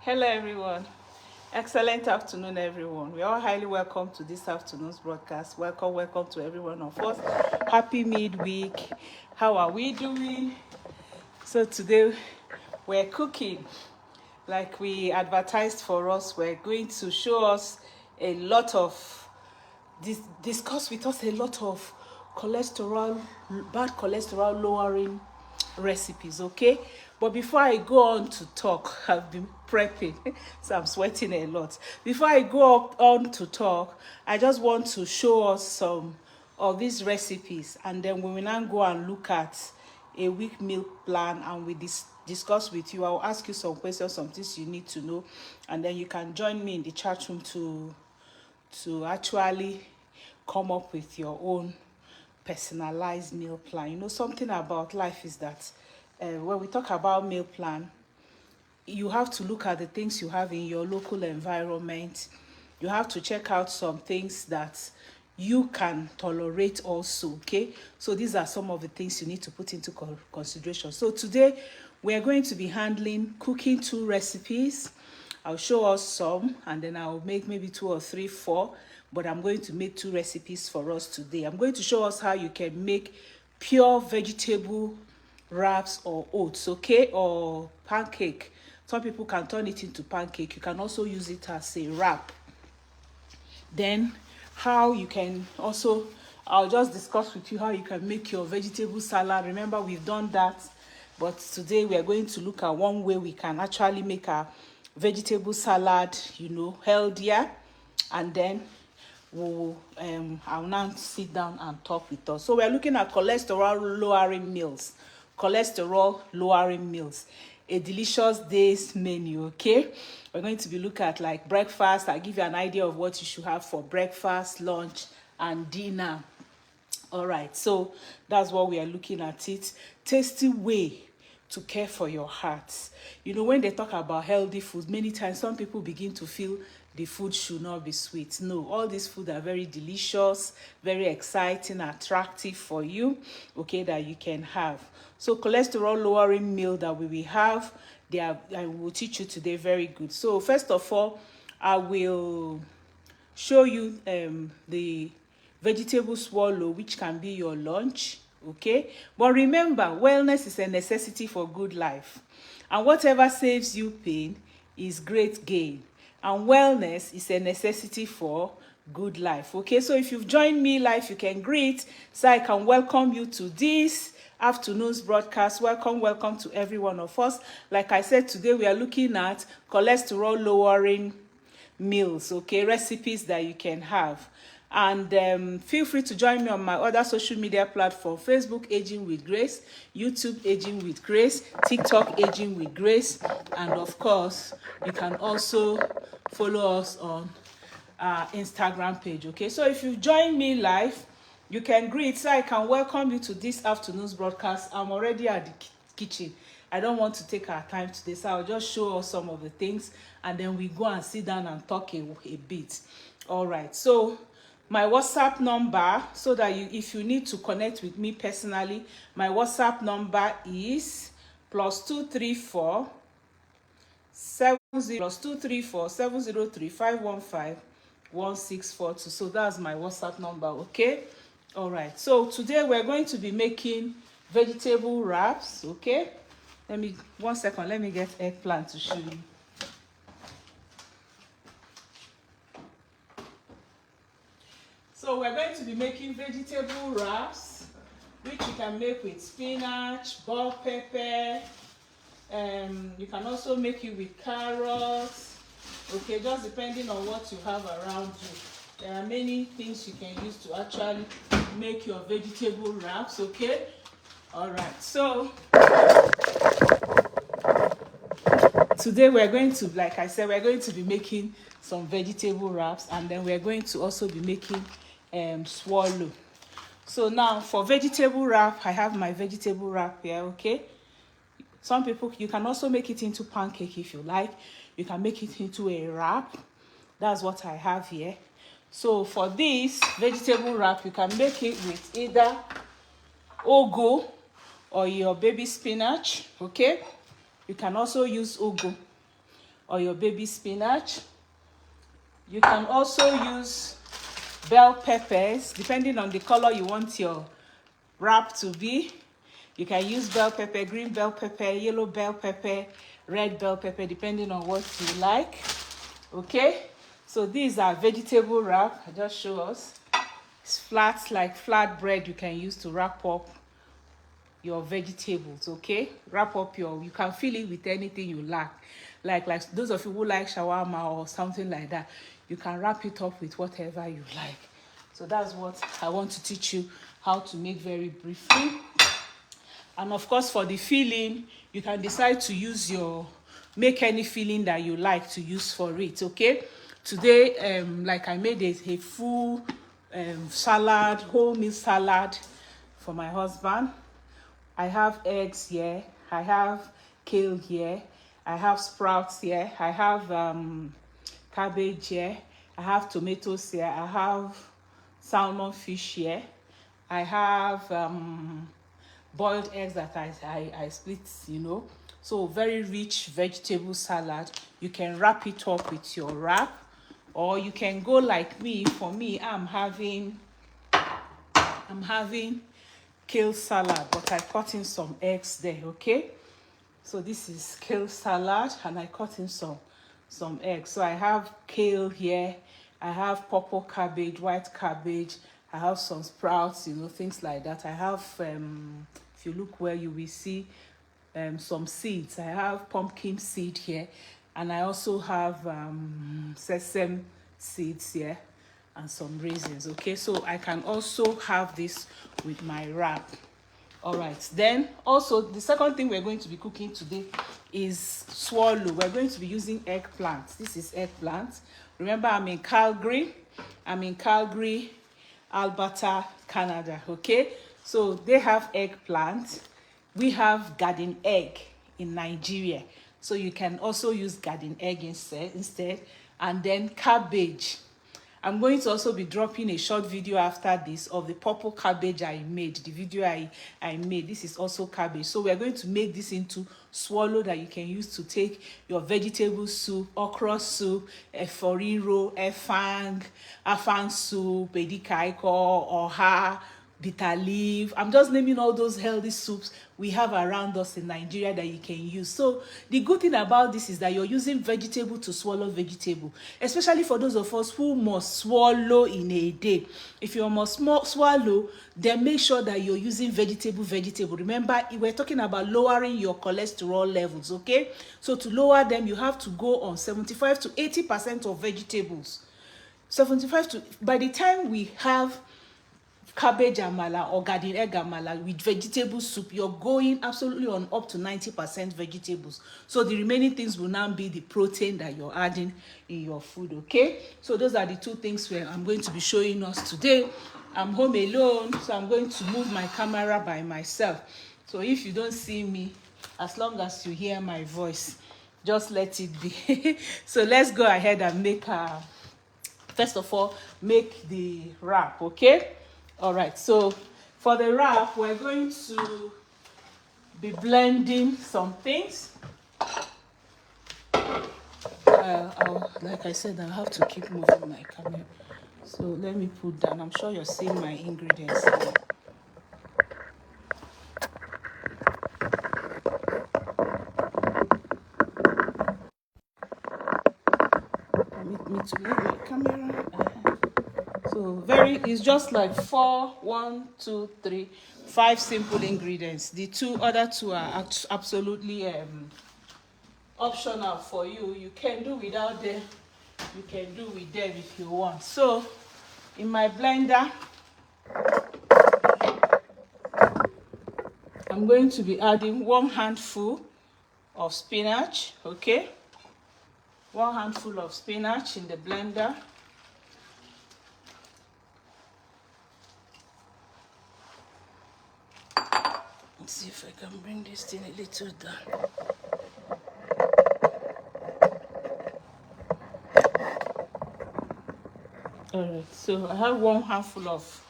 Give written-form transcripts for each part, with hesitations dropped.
Hello everyone. Excellent afternoon everyone. We are highly welcome to this afternoon's broadcast. Welcome to every one of us. Happy midweek. How are we doing? So today we're cooking. Like we advertised for us, we're going to show us a lot of discuss with us a lot of bad cholesterol lowering recipes, okay? But before I go on to talk, I've been prepping, so I'm sweating a lot. Before I go on to talk, I just want to show us some of these recipes, and then we will now go and look at a week meal plan, and we discuss with you. I'll ask you some questions, some things you need to know, and then you can join me in the chat room to actually come up with your own personalized meal plan. You know, something about life is that when we talk about meal plan, you have to look at the things you have in your local environment. You have to check out some things that you can tolerate also, okay? So these are some of the things you need to put into consideration. So today we are going to be handling cooking 2 recipes. I'll show us some, and then I'll make maybe 2 or 3, 4, but I'm going to make 2 recipes for us today. I'm going to show us how you can make pure vegetable wraps or oats, okay, or pancake. Some people can turn it into pancake. You can also use it as a wrap. Then how you can also, I'll just discuss with you how you can make your vegetable salad. Remember, we've done that, but today we are going to look at one way we can actually make a vegetable salad, you know, healthier. And then I'll now sit down and talk with us. So we're looking at cholesterol lowering meals. A delicious day's menu, okay? We're going to be looking at like breakfast. I'll give you an idea of what you should have for breakfast, lunch, and dinner. All right, so that's what we are looking at it. Tasty way to care for your heart. You know, when they talk about healthy food, many times some people begin to feel the food should not be sweet. No, all these food are very delicious, very exciting, attractive for you, okay, that you can have. So cholesterol lowering meal that we will have, I will teach you today, very good. So first of all, I will show you the vegetable swallow, which can be your lunch, okay? But remember, wellness is a necessity for good life, and whatever saves you pain is great gain, and wellness is a necessity for good life, okay? So if you've joined me live, you can greet, so I can welcome you to this afternoon's broadcast. Welcome to every one of us. Like I said, today we are looking at cholesterol lowering meals, okay, recipes that you can have. And feel free to join me on my other social media platform: Facebook, Aging with Grace; YouTube, Aging with Grace; TikTok, Aging with Grace; and of course you can also follow us on our Instagram page, okay? So if you join me live, you can greet, so I can welcome you to this afternoon's broadcast. I'm already at the kitchen. I don't want to take our time today, so I'll just show us some of the things, and then we go and sit down and talk a bit. All right, so my WhatsApp number, so that if you need to connect with me personally, my WhatsApp number is +234 703 515 1642. So that's my WhatsApp number, okay? All right, so today we're going to be making vegetable wraps, okay? Let me get eggplant to show you. So we're going to be making vegetable wraps, which you can make with spinach, bell pepper. You can also make it with carrots, okay, just depending on what you have around you. There are many things you can use to actually make your vegetable wraps, okay? All right, so today we're going to, like I said, we're going to be making some vegetable wraps, and then we're going to also be making swallow. So now for vegetable wrap, I have my vegetable wrap here, okay? Some people, you can also make it into pancake if you like. You can make it into a wrap. That's what I have here. So for this vegetable wrap, you can make it with either ugu or your baby spinach, okay? You can also use ugu. or your baby spinach. You can also use bell peppers, depending on the color you want your wrap to be. You can use bell pepper, green bell pepper, yellow bell pepper, red bell pepper, depending on what you like. Okay, so these are vegetable wrap. I just show us. It's flat, like flat bread you can use to wrap up your vegetables. Okay, wrap up you can fill it with anything you like those of you who like shawarma or something like that, you can wrap it up with whatever you like. So that's what I want to teach you how to make very briefly. And of course, for the filling, you can decide to use make any filling that you like to use for it. Okay, today like I made a full salad, whole meal salad for my husband. I have eggs here, I have kale here, I have sprouts here, I have cabbage here, I have tomatoes here, I have salmon fish here, I have boiled eggs that I split, So very rich vegetable salad. You can wrap it up with your wrap, or you can go like me. For me, I'm having kale salad, but I cut in some eggs there. Okay, so this is kale salad and I cut in some eggs. So I have kale here, I have purple cabbage, white cabbage, I have some sprouts, things like that. I have if you look where, you will see some seeds. I have pumpkin seed here, and I also have sesame seeds here and some raisins. Okay, so I can also have this with my wrap. All right, then also the second thing we're going to be cooking today is swallow. We're going to be using eggplant. This is eggplant. Remember, I'm in Calgary, Alberta, Canada. Okay, so they have eggplant. We have garden egg in Nigeria, so you can also use garden egg instead. And then cabbage. I'm going to also be dropping a short video after this of the purple cabbage I made. The video I made, this is also cabbage. So we're going to make this into swallow that you can use to take your vegetable soup, okra soup, eforiro, afang soup, edikaiko, oha, bitter leaf. I'm just naming all those healthy soups we have around us in Nigeria that you can use. So the good thing about this is that you're using vegetable to swallow vegetable, especially for those of us who must swallow in a day. If you must swallow, then make sure that you're using vegetable. Remember, we're talking about lowering your cholesterol levels. Okay, so to lower them, you have to go on 75 to 80% of vegetables. 75 to, by the time we have cabbage amala or garden egg amala with vegetable soup, you're going absolutely on up to 90% vegetables. So the remaining things will now be the protein that you're adding in your food. Okay, so those are the two things where I'm going to be showing us today. I'm home alone, so I'm going to move my camera by myself. So if you don't see me, as long as you hear my voice, just let it be. So let's go ahead and make first of all, make the wrap. Okay, all right, so for the wrap, we're going to be blending some things. Like I said, I'll have to keep moving my camera. So let me put down. I'm sure you're seeing my ingredients here. Permit me to move my camera. So it's just like 5 simple ingredients. The other two are absolutely optional for you. You can do without them, you can do with them if you want. So in my blender, I'm going to be adding 1 handful of spinach. Okay, 1 handful of spinach in the blender. Let's see if I can bring this thing a little down. Alright, so I have 1 handful of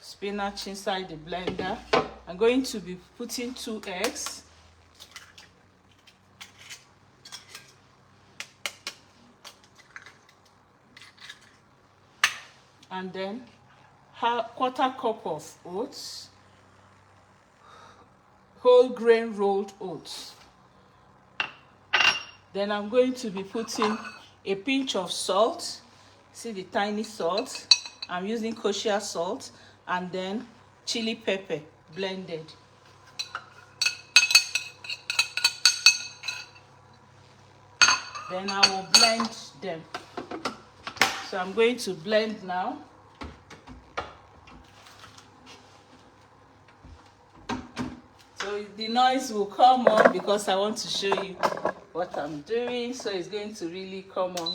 spinach inside the blender. I'm going to be putting 2 eggs. and then quarter cup of oats, whole grain rolled oats. Then I'm going to be putting a pinch of salt. See the tiny salt? I'm using kosher salt, and then chili pepper blended. Then I will blend them. So I'm going to blend now. So the noise will come on because I want to show you what I'm doing. So it's going to really come on.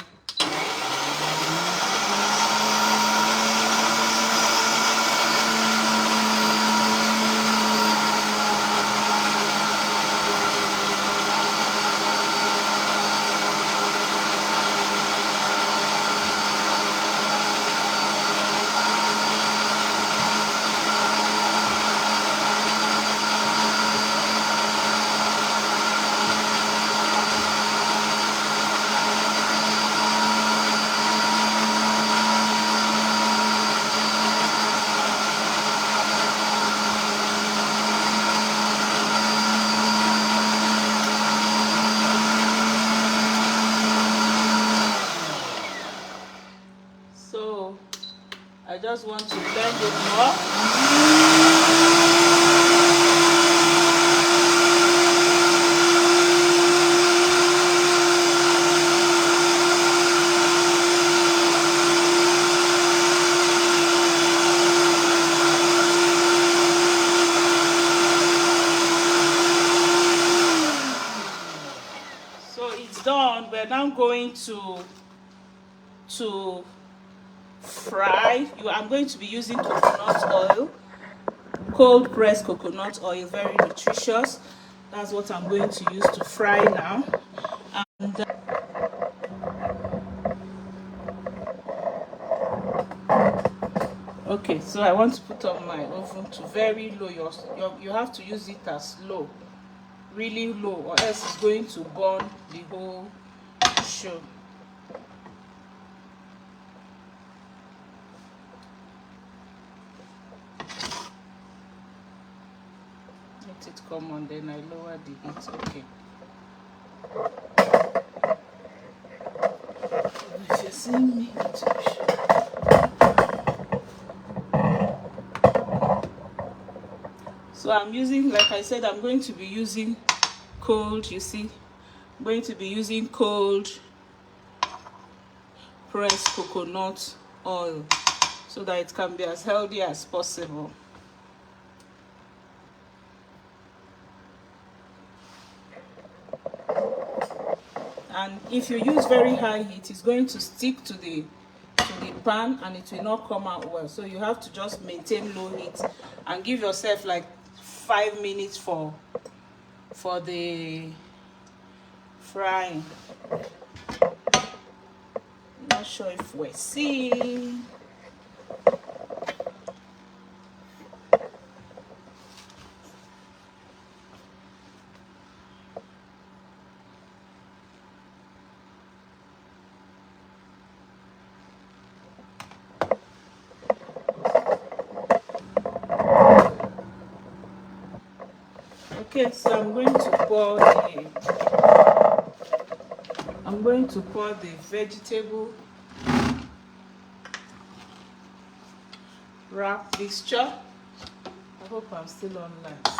So I just want to blend it more. So it's done. We're now going to fry. I'm going to be using coconut oil, cold pressed coconut oil, very nutritious. That's what I'm going to use to fry now. And okay, so I want to put on my oven to very low. You have to use it as low, really low, or else it's going to burn the whole show. Let it come on, then I lower the heat. Okay. If you're seeing me, it's so I'm using, like I said, I'm going to be using cold, you see, I'm going to be using cold pressed coconut oil so that it can be as healthy as possible. And if you use very high heat, it's going to stick to the pan and it will not come out well. So you have to just maintain low heat and give yourself like 5 minutes for the frying. Not sure if we're seeing. Okay, so I'm going to pour the vegetable wrap mixture. I hope I'm still online. So.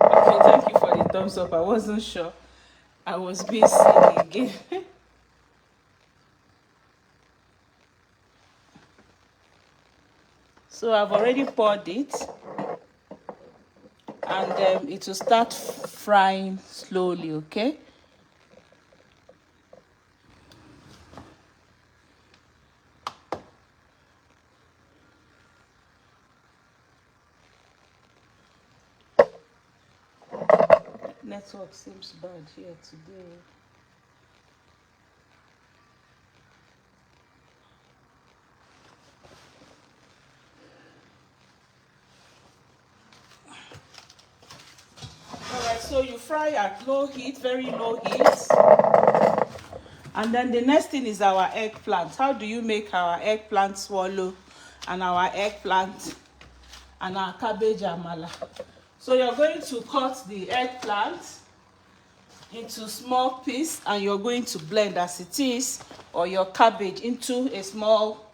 Okay, thank you for the thumbs up. I wasn't sure. I was busy again. So I've already poured it, and it will start frying slowly, okay? Network seems bad here today. Alright, so you fry at low heat, very low heat. And then the next thing is our eggplant. How do you make our eggplant swallow and our eggplant and our cabbage amala? So you're going to cut the eggplant into small piece and you're going to blend as it is, or your cabbage into a small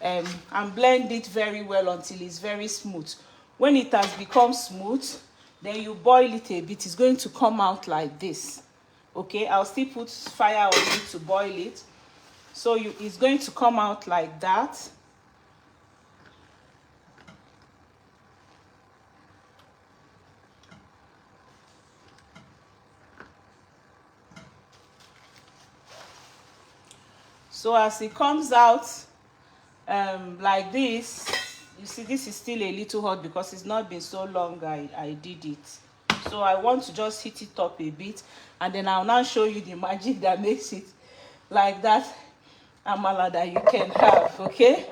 and blend it very well until it's very smooth. When it has become smooth, then you boil it a bit. It's going to come out like this. Okay, I'll still put fire on it to boil it. So it's going to come out like that. So as it comes out like this, you see this is still a little hot because it's not been so long I did it. So I want to just heat it up a bit, and then I'll now show you the magic that makes it like that amala that you can have. Okay,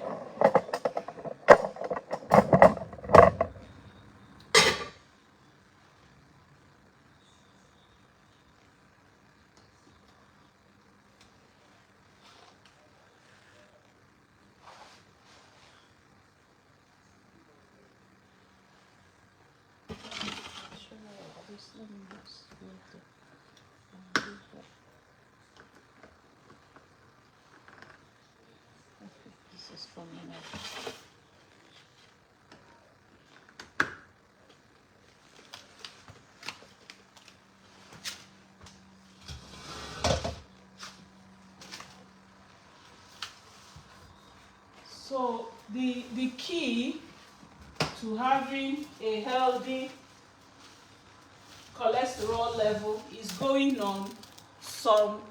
this is coming up. So the key to having a healthy cholesterol level is going on some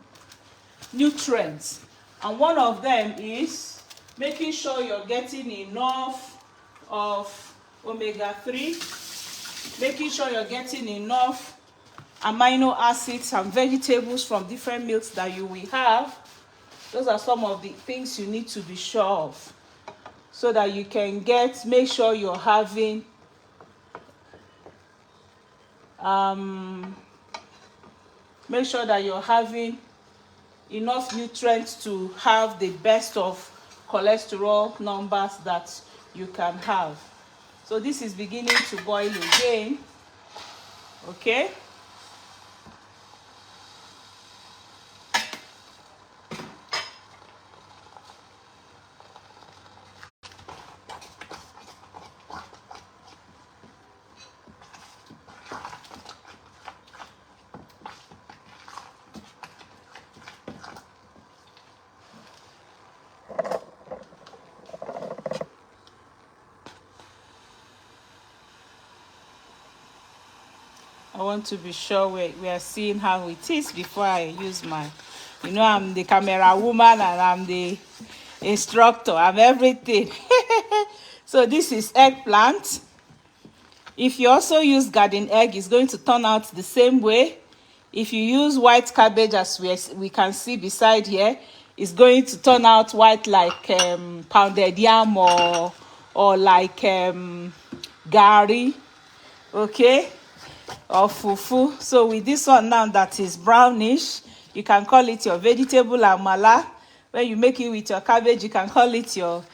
nutrients, and one of them is making sure you're getting enough of omega-3, making sure you're getting enough amino acids and vegetables from different meals that you will have. Those are some of the things you need to be sure of, so that you can make sure you're having make sure that you're having enough nutrients to have the best of cholesterol numbers that you can have. So this is beginning to boil again. Okay, I want to be sure we are seeing how it is before I use my, I'm the camera woman and I'm the instructor, I'm everything. So this is eggplant. If you also use garden egg, it's going to turn out the same way. If you use white cabbage, as we can see beside here, it's going to turn out white like pounded yam or like gari, okay, or fufu. So with this one now that is brownish, you can call it your vegetable amala. When you make it with your cabbage, you can call it your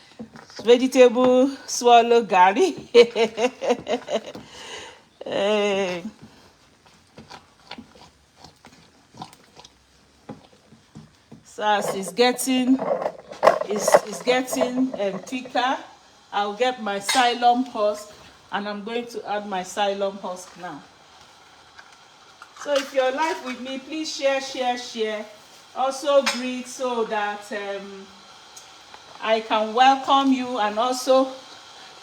vegetable swallow gari. So as it's getting thicker, I'll get my psyllium husk, and I'm going to add my psyllium husk now. So if you're live with me, please share. Also greet so that I can welcome you, and also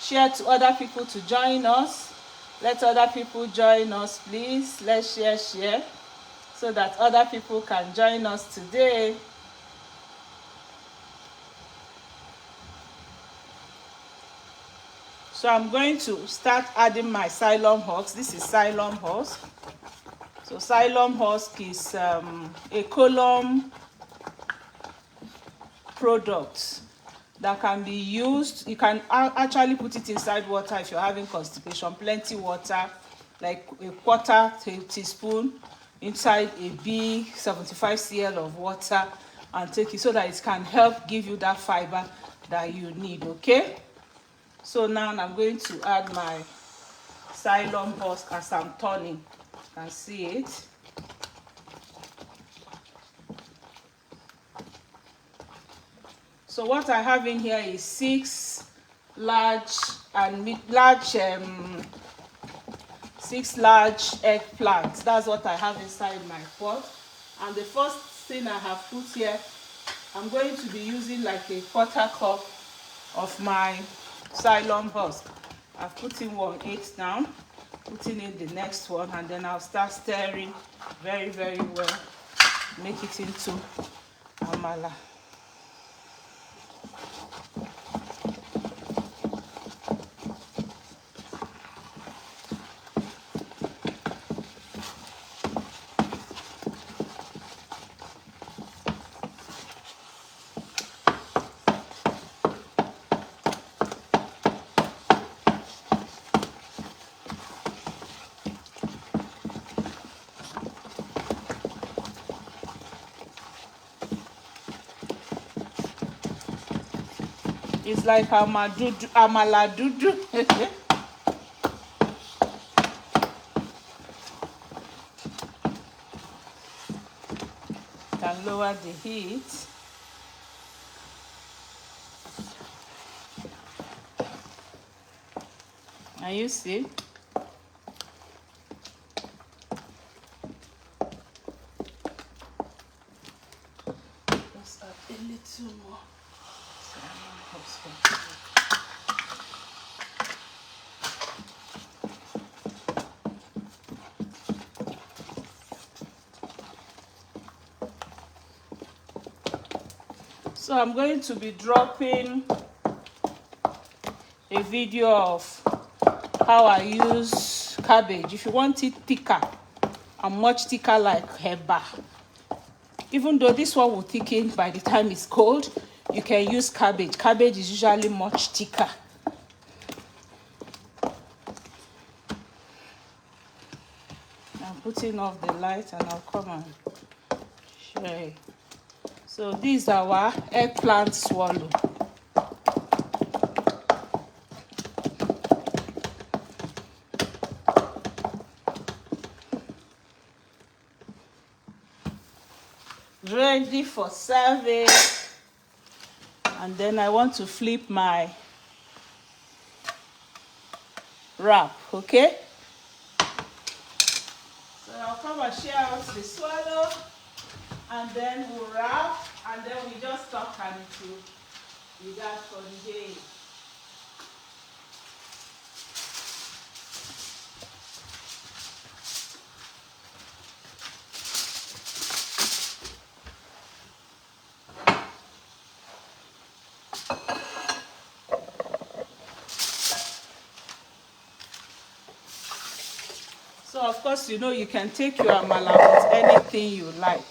share to other people to join us. Let other people join us, please. Let's share so that other people can join us today. So I'm going to start adding my psyllium husk. This is psyllium husk. So psyllium husk is a column product that can be used. You can actually put it inside water if you're having constipation, plenty water, like a quarter teaspoon inside a big 75 cl of water, and take it so that it can help give you that fiber that you need. Okay, so now I'm going to add my psyllium husk as I'm turning. You can see it. So what I have in here is 6 large eggplants. That's what I have inside my pot. And the first thing I have put here, I'm going to be using like a quarter cup of my psyllium husk. I've put in 1/8 now, putting in the next one, and then I'll start stirring very, very well. Make it into amala. It's like amala dudu. Can lower the heat. Can you see? Just add a little more. So I'm going to be dropping a video of how I use cabbage. If you want it thicker and much thicker like heba, even though this one will thicken by the time it's cold, you can use cabbage. Cabbage is usually much thicker. I'm putting off the light and I'll come and show you. So these are our eggplant swallow. Ready for serving. And then I want to flip my wrap, okay? So I'll come and share out the swallow, and then we'll wrap, and then we just talk and it will be that for the day. So of course, you know, you can take your amala with anything you like.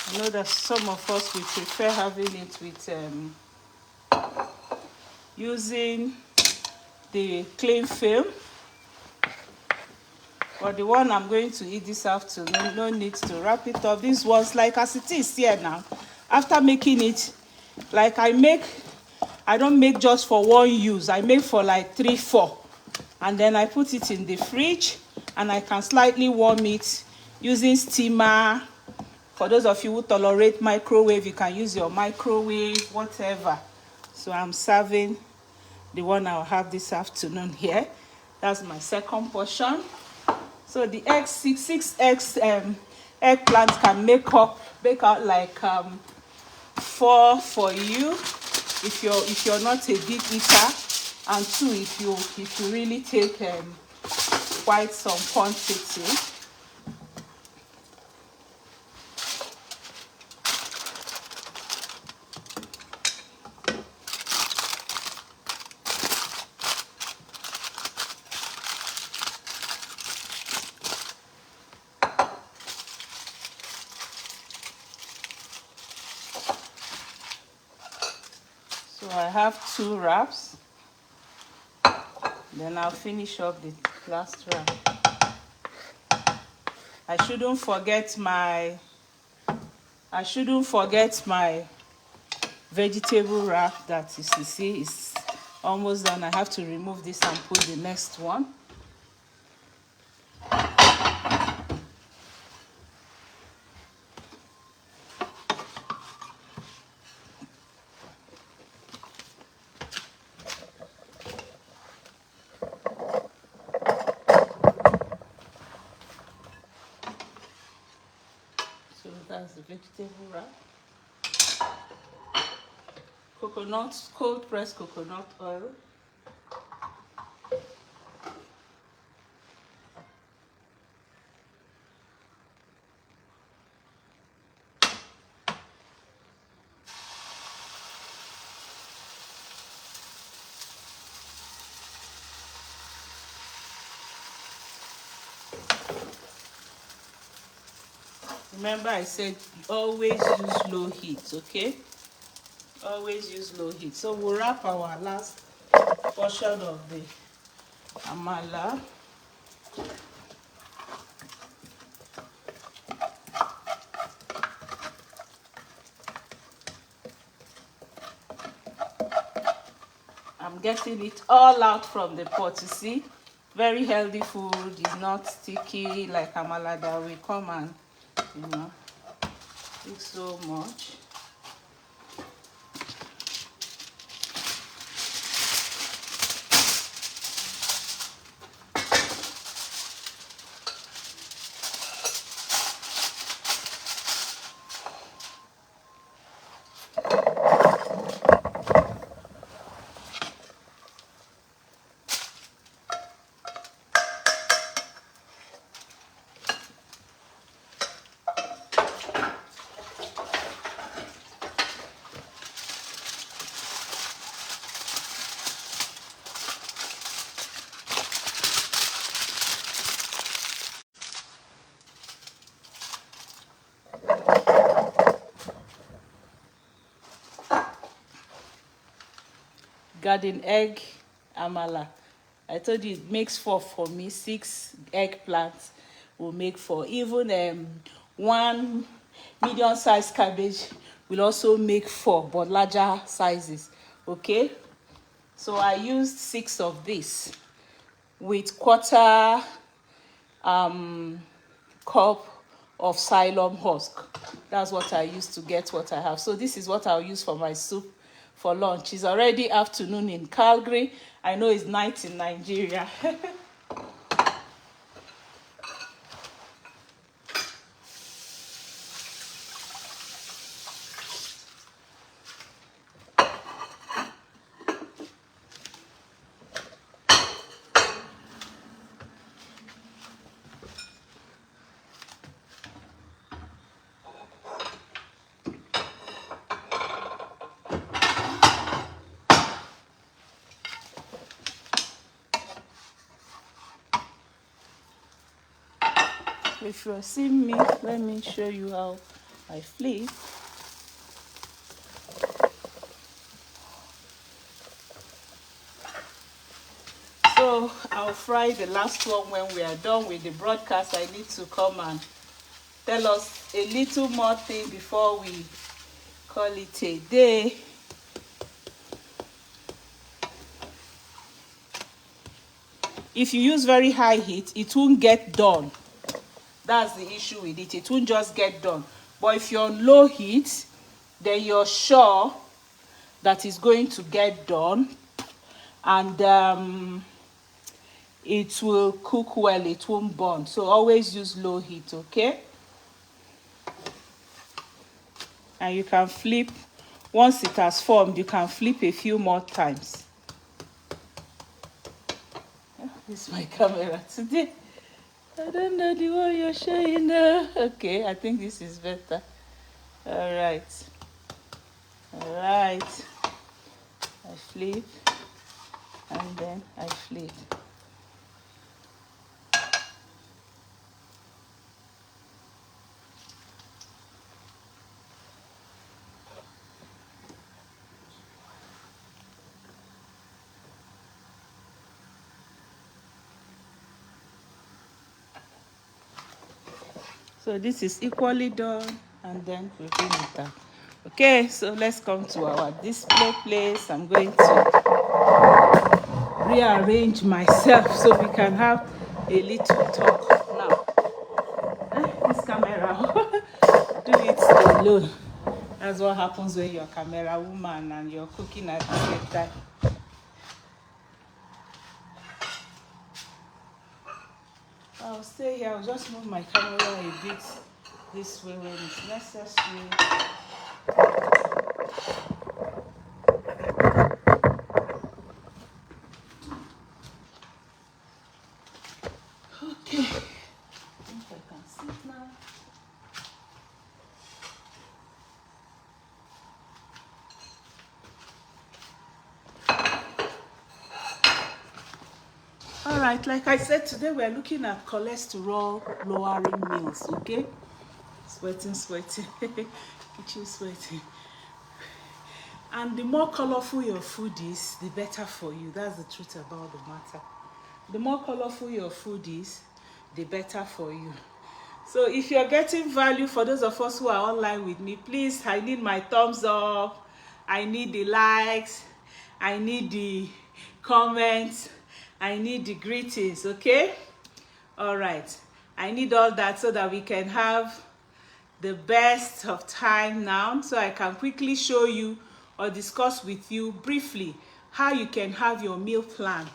I know that some of us, we prefer having it with using the cling film, but the one I'm going to eat this afternoon, no need to wrap it up. This one's like as it is here now. After making it, like I don't make just for one use. I make for like 3-4, and then I put it in the fridge, and I can slightly warm it using steamer. For those of you who tolerate microwave, you can use your microwave, whatever. So I'm serving the one I'll have this afternoon here. That's my second portion. So the eggs, six eggs, eggplants can make out like 4 for you. If you're not a big eater, and two, if you really take quite some quantity. So I have 2 wraps. Then I'll finish up the last wrap. I shouldn't forget my vegetable wrap that is, you see, is almost done. I have to remove this and put the next one. So that's the vegetable wrap. Cold pressed coconut oil. Remember I said always use low heat, okay? Always use low heat. So we'll wrap our last portion of the amala. I'm getting it all out from the pot, you see? Very healthy food, is not sticky like amala that will come and, you know, eat so much. Garden egg amala. I told you it makes 4 for me. 6 eggplants will make 4. Even 1 medium-sized cabbage will also make 4, but larger sizes. Okay, so I used 6 of this with quarter cup of psyllium husk. That's what I used to get what I have. So this is what I'll use for my soup for lunch. It's already afternoon in Calgary. I know it's night in Nigeria. If you're seeing me, let me show you how I flip. So I'll fry the last one when we are done with the broadcast. I need to come and tell us a little more thing before we call it a day. If you use very high heat, it won't get done. That's the issue with it. It won't just get done. But if you're on low heat, then you're sure that it's going to get done, and it will cook well. It won't burn. So always use low heat, okay? And you can flip. Once it has formed, you can flip a few more times. This is my camera today. I don't know the one you're showing now. Okay, I think this is better. All right. All right. I flip and then I flip. So this is equally done, and then we bring it down. Okay, so let's come to our display place. I'm going to rearrange myself so we can have a little talk now. This camera, do it alone. That's what happens when you're a camera woman and you're cooking at the same time. I'll stay here. I'll just move my camera a bit this way when it's necessary. Okay. I think I can sit now. All right, like I said, today we're looking at cholesterol lowering meals, okay? Sweating. Kitchen sweating. And the more colorful your food is, the better for you. That's the truth about the matter. The more colorful your food is, the better for you. So if you're getting value, for those of us who are online with me, please, I need my thumbs up. I need the likes. I need the comments. I need the greetings, okay? All right. I need all that so that we can have the best of time now, so I can quickly show you or discuss with you briefly how you can have your meal plan,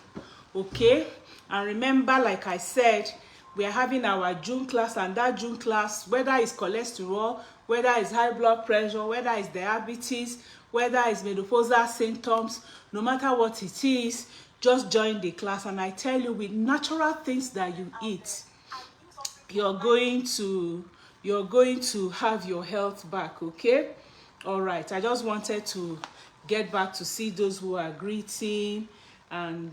okay? And remember, like I said, we are having our June class, and that June class, whether it's cholesterol, whether it's high blood pressure, whether it's diabetes, whether it's menopausal symptoms, no matter what it is, just join the class. And I tell you, with natural things that you eat, you're going to have your health back, okay? All right, I just wanted to get back to see those who are greeting and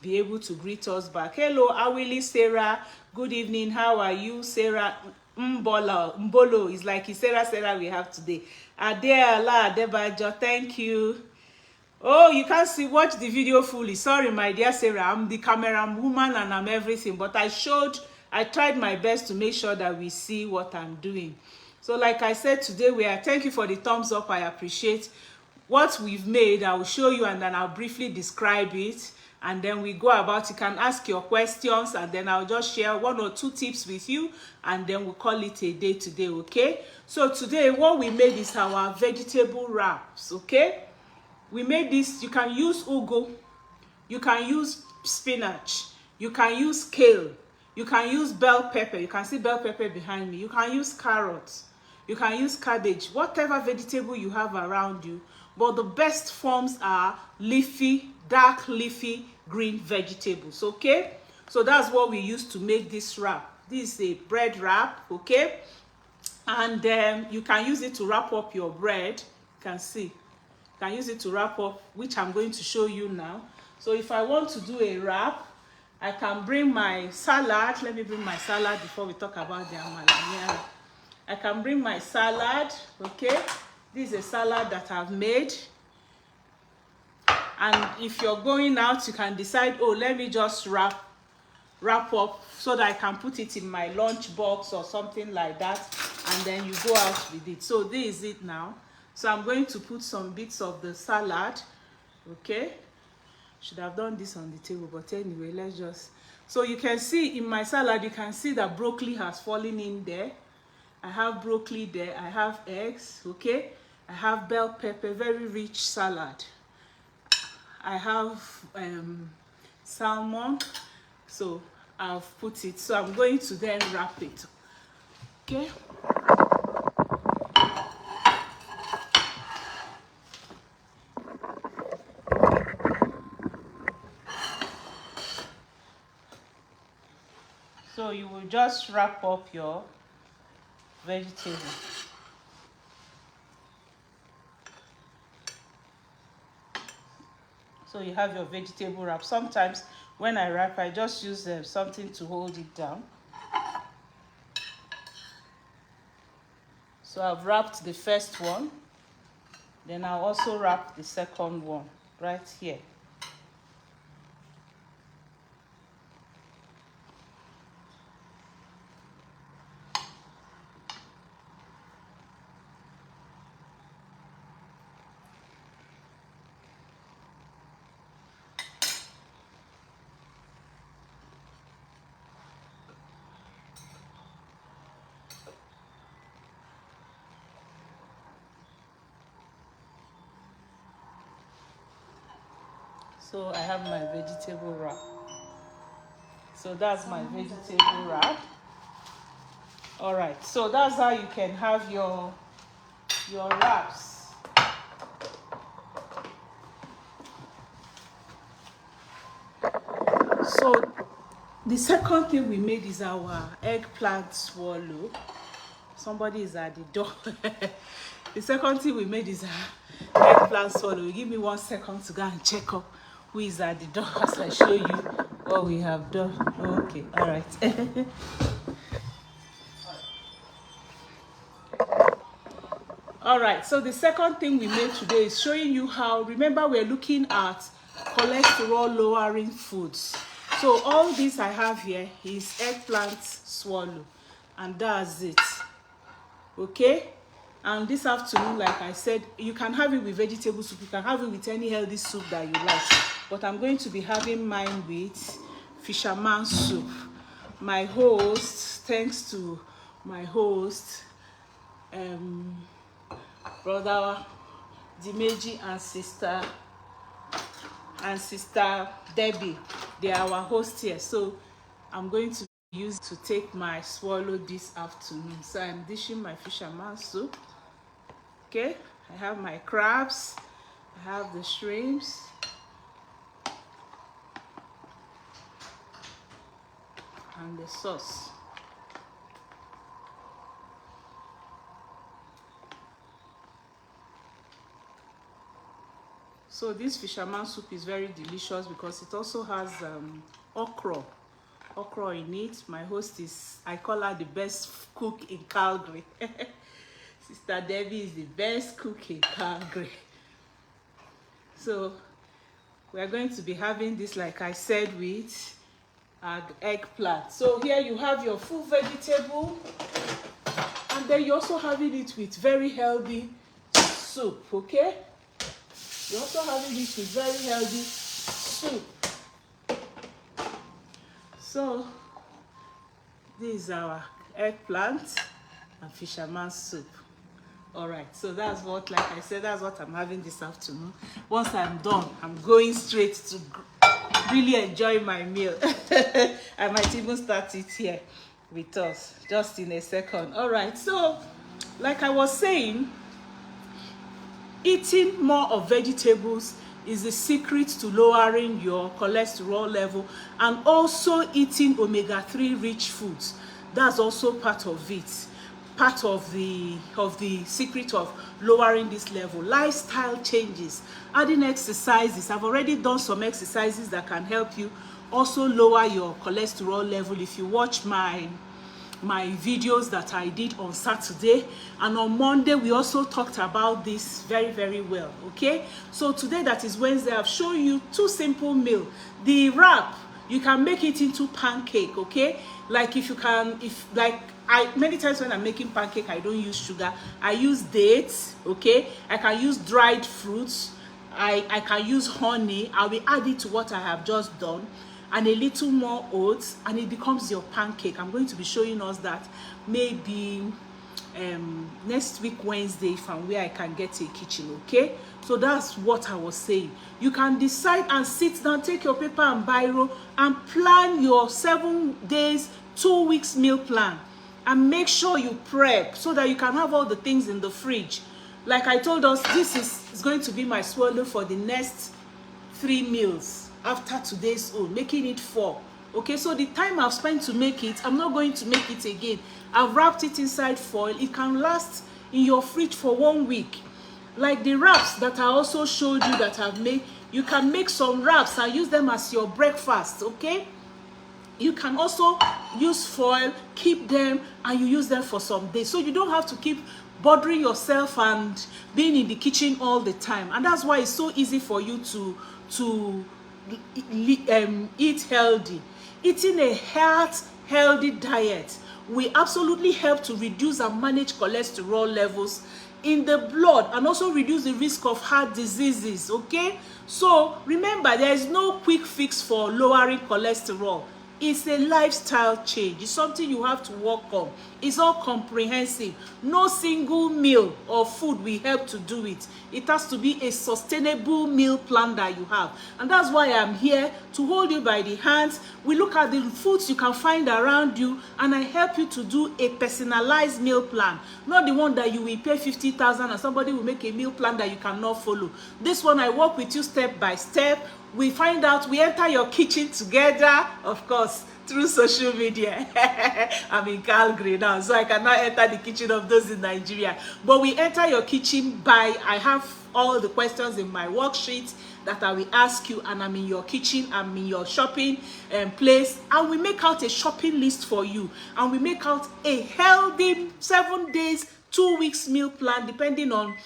be able to greet us back. Hello, Awili Sarah. Good evening. How are you, Sarah? Mbolo is like Sarah we have today. Adeala Adebajo, thank you. Oh, you can't see, watch the video fully. Sorry, my dear Sarah, I'm the camera woman and I'm everything, but I tried my best to make sure that we see what I'm doing. So like I said, today thank you for the thumbs up. I appreciate what we've made. I will show you and then I'll briefly describe it, and then we go about. You can ask your questions and then I'll just share 1 or 2 tips with you, and then we'll call it a day today, okay? So today what we made is our vegetable wraps, okay? We made this. You can use ugu, you can use spinach, you can use kale, you can use bell pepper. You can see bell pepper behind me. You can use carrots, you can use cabbage, whatever vegetable you have around you. But the best forms are leafy, dark leafy green vegetables, okay? So that's what we use to make this wrap. This is a bread wrap, okay? And you can use it to wrap up your bread. You can see. Can use it to wrap up, which I'm going to show you now. So if I want to do a wrap, I can bring my salad. Let me bring my salad before we talk about the amala. I can bring my salad, okay? This is a salad that I've made. And if you're going out, you can decide, oh, let me just wrap up so that I can put it in my lunch box or something like that, and then you go out with it. So this is it now. So I'm going to put some bits of the salad, okay? Should have done this on the table, but anyway, let's just... So you can see in my salad, you can see that broccoli has fallen in there. I have broccoli there. I have eggs, okay? I have bell pepper, very rich salad. I have salmon, so I've put it. So I'm going to then wrap it, okay? So you will just wrap up your vegetable. So you have your vegetable wrap. Sometimes when I wrap, I just use something to hold it down. So I've wrapped the first one. Then I'll also wrap the second one right here. So I have my vegetable wrap. So that's my vegetable wrap. All right, so that's how you can have your wraps. So the second thing we made is our eggplant swallow. Somebody is at the door. The second thing we made is our eggplant swallow. Give me 1 second to go and check up who is at the door as I show you what we have done. Okay, all right. All right, so the second thing we made today is showing you how, remember we're looking at cholesterol lowering foods. So all this I have here is eggplant swallow, and that's it. Okay, and this afternoon, like I said, you can have it with vegetable soup, you can have it with any healthy soup that you like, but I'm going to be having mine with fisherman soup. My host, thanks to my host, brother Dimeji and sister Debbie, they are our hosts here, so I'm going to use to take my swallow this afternoon. So I'm dishing my fisherman soup. Okay, I have my crabs, I have the shrimps, and the sauce. So this fisherman soup is very delicious because it also has okra in it. My host is, I call her the best cook in Calgary. Sister Debbie is the best cook in Calgary. So we are going to be having this, like I said, with eggplant. So here you have your full vegetable, and then you're also having it with very healthy soup. Okay, you're also having it with very healthy soup. So this is our eggplant and fisherman soup. All right, so that's what, like I said, that's what I'm having this afternoon. Once I'm done, I'm going straight to really enjoy my meal. I might even start it here with us just in a second. All right, so like I was saying, eating more of vegetables is the secret to lowering your cholesterol level, and also eating omega-3 rich foods. That's also part of it. Part of the secret of lowering this level. Lifestyle changes, adding exercises. I've already done some exercises that can help you also lower your cholesterol level. If you watch my videos that I did on Saturday and on Monday, we also talked about this very, very well. Okay, so today, that is Wednesday, I've shown you 2 simple meals. The wrap, you can make it into pancake. Okay, like many times when I'm making pancake, I don't use sugar, I use dates. Okay, I can use dried fruits, I can use honey. I will add it to what I have just done, and a little more oats, and it becomes your pancake. I'm going to be showing us that maybe next week Wednesday, if I'm where I can get a kitchen. Okay, so that's what I was saying. You can decide and sit down, take your paper and biro, and plan your 7 days 2 weeks meal plan, and make sure you prep so that you can have all the things in the fridge. Like I told us, this is going to be my swallow for the next 3 meals after today's own, making it 4. Okay, so the time I've spent to make it, I'm not going to make it again. I've wrapped it inside foil. It can last in your fridge for 1 week. Like the wraps that I also showed you that I've made, you can make some wraps and use them as your breakfast. Okay, you can also use foil, keep them, and you use them for some days, so you don't have to keep bothering yourself and being in the kitchen all the time. And that's why it's so easy for you to eat healthy. Eating a healthy diet will absolutely help to reduce and manage cholesterol levels in the blood, and also reduce the risk of heart diseases. Okay, so remember, there is no quick fix for lowering cholesterol. It's a lifestyle change. It's something you have to work on. It's all comprehensive. No single meal or food will help to do it. It has to be a sustainable meal plan that you have. And that's why I'm here to hold you by the hands. We look at the foods you can find around you, and I help you to do a personalized meal plan. Not the one that you will pay 50,000 and somebody will make a meal plan that you cannot follow. This one, I work with you step by step. We find out, we enter your kitchen together, of course, through social media. I'm in Calgary now, so I cannot enter the kitchen of those in Nigeria. But we enter your kitchen by, I have all the questions in my worksheet that I will ask you, and I'm in your kitchen, I'm in your shopping place, and we make out a shopping list for you, and we make out a healthy 7 days, 2 weeks meal plan, depending on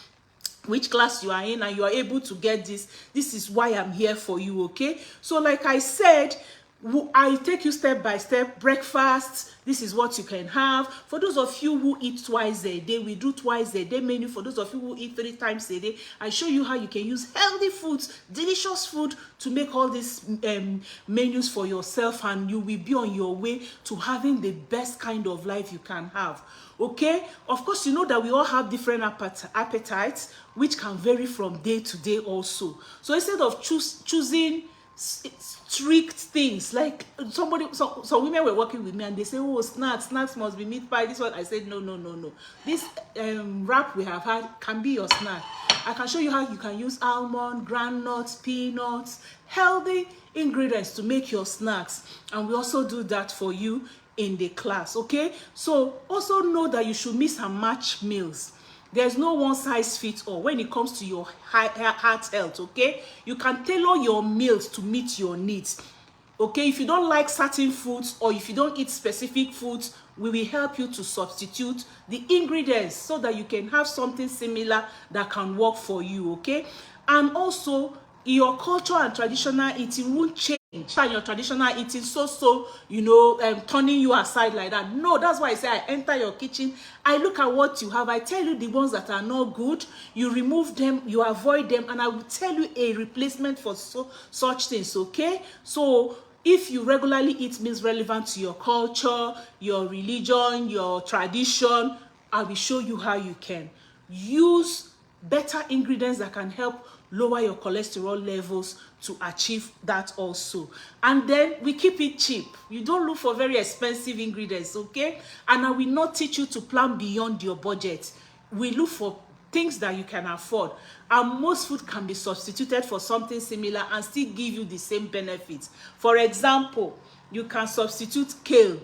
which class you are in, and you are able to get this. This is why I'm here for you. Okay, so like I said, I take you step by step. Breakfast, this is what you can have. For those of you who eat twice a day, we do twice a day menu. For those of you who eat 3 times a day, I show you how you can use healthy foods, delicious food, to make all these menus for yourself, and you will be on your way to having the best kind of life you can have. Okay, of course, you know that we all have different appetites, which can vary from day to day also. So instead of choosing strict things, like some women were working with me and they say, oh, snacks must be meat pie, this one. I said, no. This wrap we have had can be your snack. I can show you how you can use almond, groundnuts, peanuts, healthy ingredients to make your snacks, and we also do that for you in the class. Okay, so also know that you should mix and match meals. There's no one size fits all when it comes to your heart health. Okay, you can tailor your meals to meet your needs. Okay, if you don't like certain foods, or if you don't eat specific foods, we will help you to substitute the ingredients so that you can have something similar that can work for you. Okay, and also your culture and traditional eating won't change. And your traditional eating turning you aside like that. No, that's why I say I enter your kitchen, I look at what you have, I tell you the ones that are not good, you remove them, you avoid them, and I will tell you a replacement for such things. Okay, so if you regularly eat meals relevant to your culture, your religion, your tradition, I will show you how you can use better ingredients that can help lower your cholesterol levels to achieve that also. And then we keep it cheap. You don't look for very expensive ingredients. Okay, and I will not teach you to plan beyond your budget. We look for things that you can afford, and most food can be substituted for something similar and still give you the same benefits. For example, you can substitute kale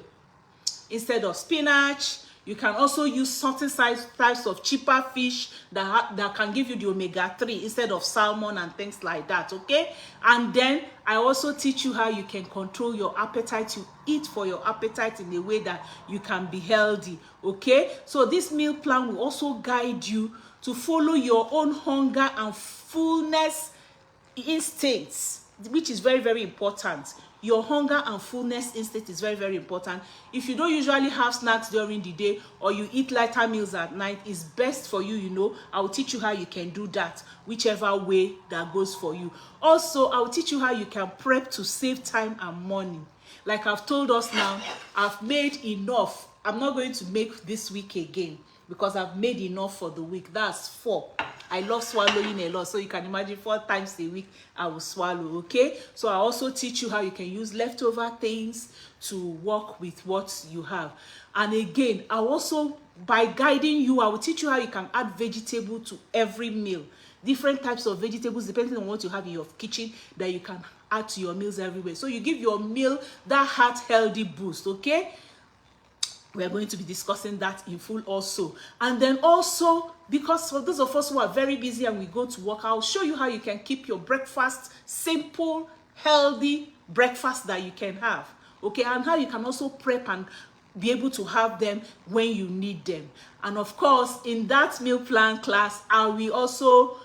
instead of spinach. You can also use certain types of cheaper fish that can give you the omega-3 instead of salmon and things like that. Okay, and then I also teach you how you can control your appetite. You eat for your appetite in a way that you can be healthy. Okay, so this meal plan will also guide you to follow your own hunger and fullness instincts, which is very, very important. Your hunger and fullness instinct is very, very important. If you don't usually have snacks during the day, or you eat lighter meals at night, it's best for you. I will teach you how you can do that, whichever way that goes for you. Also, I will teach you how you can prep to save time and money. Like I've told us now, I've made enough. I'm not going to make this week again, because I've made enough for the week. That's 4. I love swallowing a lot, so you can imagine 4 times a week I will swallow. Okay, so I also teach you how you can use leftover things to work with what you have. And again, I also, by guiding you, I will teach you how you can add vegetable to every meal. Different types of vegetables depending on what you have in your kitchen that you can add to your meals everywhere. So you give your meal that heart healthy boost, okay? We are going to be discussing that in full also. And then also, because for those of us who are very busy and we go to work, I'll show you how you can keep your breakfast simple, healthy breakfast that you can have, okay? And how you can also prep and be able to have them when you need them. And of course, in that meal plan class, I will also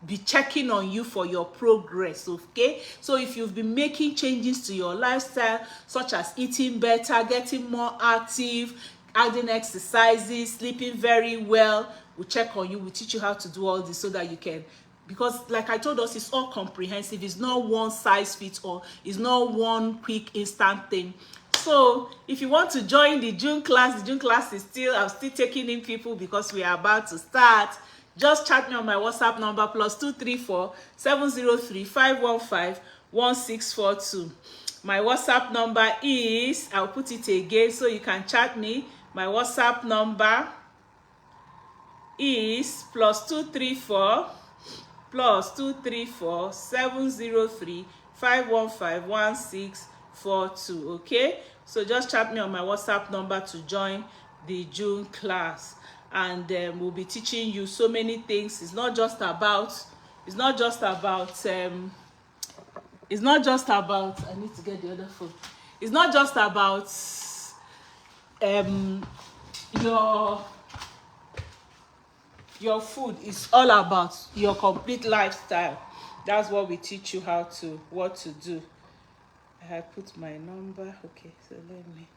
be checking on you for your progress, okay? So if you've been making changes to your lifestyle, such as eating better, getting more active, adding exercises, sleeping very well, we'll check on you. We'll teach you how to do all this so that you can, because like I told us, it's all comprehensive. It's not one size fits all. It's not one quick instant thing. So if you want to join the June class is still, I'm still taking in people because we are about to start. Just chat me on my WhatsApp number +234 703 515 1642. My WhatsApp number is, I'll put it again so you can chat me. My WhatsApp number is +234 703 515 1642. Okay, so just chat me on my WhatsApp number to join the June class. And we'll be teaching you so many things. It's not just about I need to get the other phone. It's not just about your food. It's all about your complete lifestyle. That's what we teach you what to do. I put my number. Okay, so let me.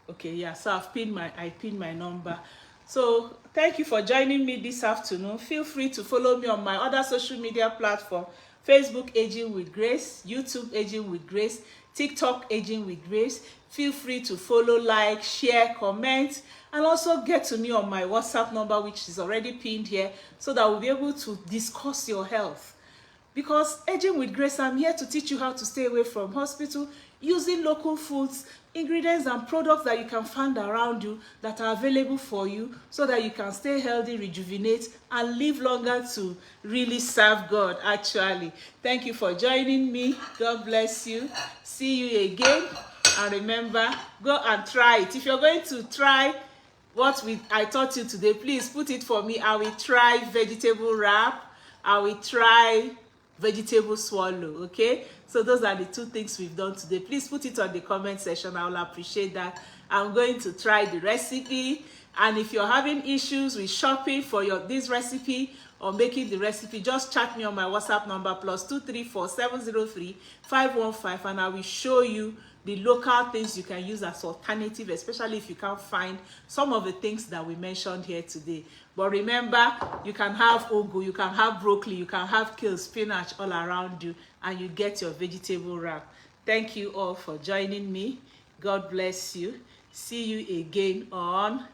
Okay, yeah, so I pinned my number. So thank you for joining me this afternoon. Feel free to follow me on my other social media platform: Facebook, Aging with Grace; YouTube, Aging with Grace; TikTok, Aging with Grace. Feel free to follow, like, share, comment, and also get to me on my WhatsApp number, which is already pinned here, so that we'll be able to discuss your health. Because Aging with Grace, I'm here to teach you how to stay away from hospital using local foods, ingredients and products that you can find around you that are available for you, so that you can stay healthy, rejuvenate, and live longer to really serve God, actually. Thank you for joining me. God bless you. See you again. And remember, go and try it. If you're going to try what I taught you today, please put it for me. I will try vegetable wrap. I will try vegetable swallow, okay? So those are the two things we've done today. Please put it on the comment section. I will appreciate that. I'm going to try the recipe, and if you're having issues with shopping for this recipe or making the recipe, just chat me on my WhatsApp number +234 703 515, and I will show you the local things you can use as alternative, especially if you can't find some of the things that we mentioned here today. But remember, you can have ugu, you can have broccoli, you can have kale, spinach all around you, and you get your vegetable wrap. Thank you all for joining me. God bless you. See you again on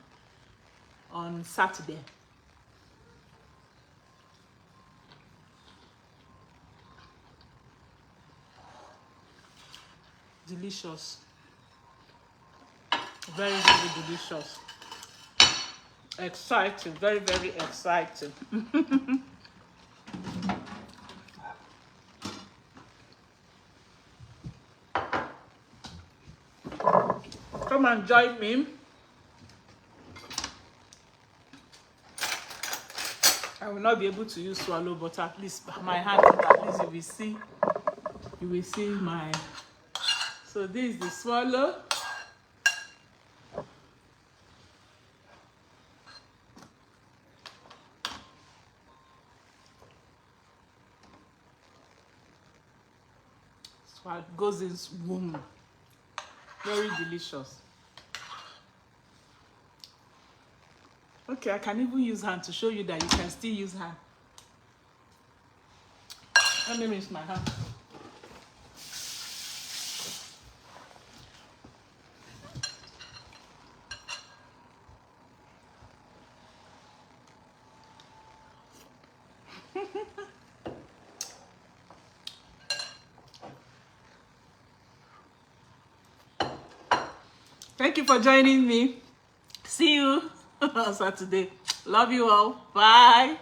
Saturday. Delicious. Very, very delicious. Exciting. Very, very exciting. Come and join me. I will not be able to use swallow, but at least my hand, at least you will see my. So this is the swallow. So it goes in womb. Very delicious. Okay, I can even use hand to show you that you can still use hand. Let me rinse my hand. Thank you for joining me. See you on Saturday. Love you all. Bye.